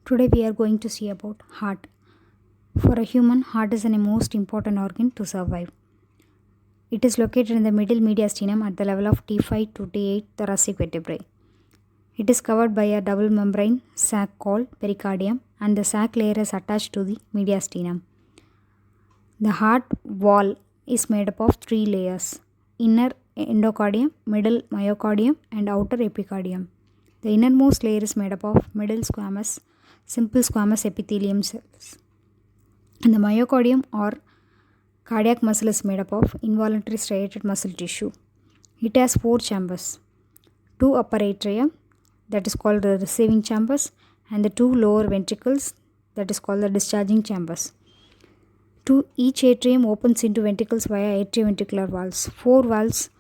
Today we are going to see about heart. For a human, heart is the most important organ to survive. It is located in the middle mediastinum at the level of T5 to T8 thoracic vertebrae. It is covered by a double membrane sac called pericardium, and the sac layer is attached to the mediastinum. The heart wall is made up of three layers: inner endocardium, middle myocardium, and outer epicardium. The innermost layer is made up of simple squamous epithelium cells. And the myocardium or cardiac muscle is made up of involuntary striated muscle tissue. It has four chambers: two upper atrium, that is called the receiving chambers, and the two lower ventricles, that is called the discharging chambers. Each atrium opens into ventricles via atrioventricular valves. Four valves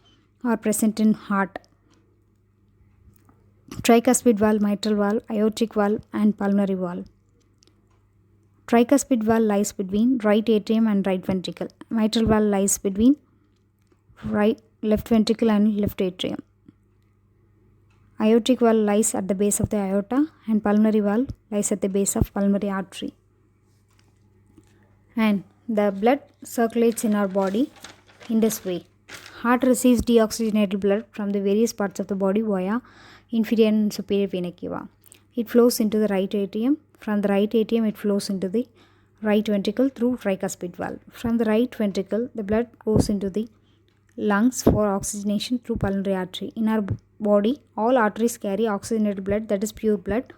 are present in heart: tricuspid valve, mitral valve, aortic valve, and pulmonary valve. Tricuspid valve lies between right atrium and right ventricle. Mitral valve lies between left ventricle and left atrium. Aortic valve lies at the base of the aorta, and pulmonary valve lies at the base of pulmonary artery. And the blood circulates in our body in this way. Heart receives deoxygenated blood from the various parts of the body via inferior and superior vena cava. It flows into the right atrium. From the right atrium, it flows into the right ventricle through tricuspid valve. From the right ventricle, the blood goes into the lungs for oxygenation through pulmonary artery. In our body, all arteries carry oxygenated blood, that is pure blood,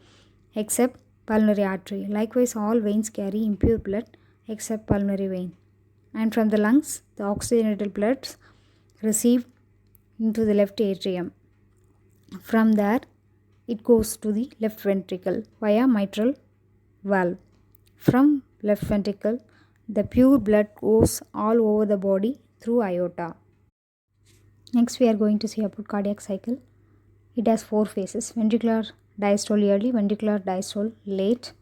except pulmonary artery. Likewise, all veins carry impure blood except pulmonary vein. And from the lungs, the oxygenated blood received into the left atrium. From there, it goes to the left ventricle via mitral valve. From left ventricle, the pure blood goes all over the body through aorta. Next, we are going to see about cardiac cycle. It has four phases: ventricular diastole early, ventricular diastole late,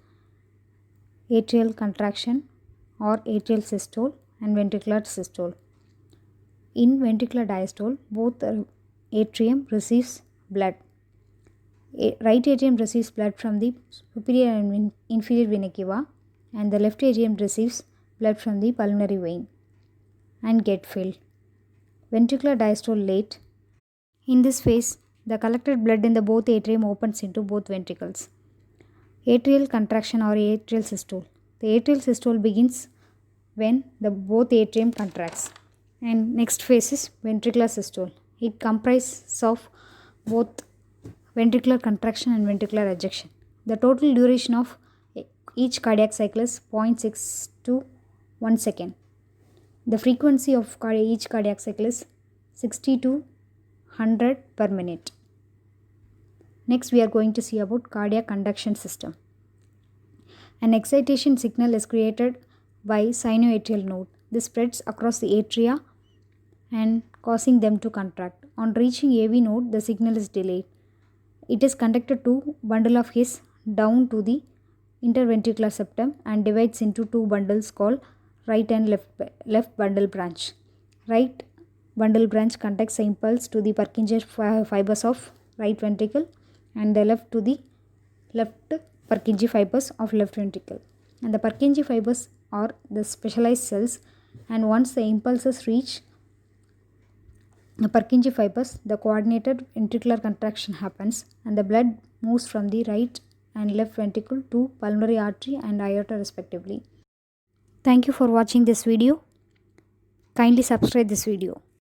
atrial contraction or atrial systole, and ventricular systole. In ventricular diastole, both atrium receives blood. Right atrium receives blood from the superior and inferior vena cava, and the left atrium receives blood from the pulmonary vein and get filled. Ventricular diastole late. In this phase, the collected blood in the both atrium opens into both ventricles. Atrial contraction or atrial systole. The atrial systole begins when the both atrium contracts. And next phase is ventricular systole. It comprises of both ventricular contraction and ventricular ejection. The total duration of each cardiac cycle is 0.6 to 1 second. The frequency of each cardiac cycle is 60 to 100 per minute. Next, we are going to see about cardiac conduction system. An excitation signal is created by sinoatrial node. This spreads across the atria and causing them to contract. On reaching AV node, the signal is delayed. It is conducted to bundle of His down to the interventricular septum and divides into two bundles called right and left bundle branch. Right bundle branch conducts the impulse to the Purkinje fibers of right ventricle, and the left to the left Purkinje fibers of left ventricle. And the Purkinje fibers are the specialized cells, and once the impulses reach the Purkinje fibers, the coordinated ventricular contraction happens, and the blood moves from the right and left ventricle to pulmonary artery and aorta respectively. Thank you for watching this video. Kindly subscribe this video.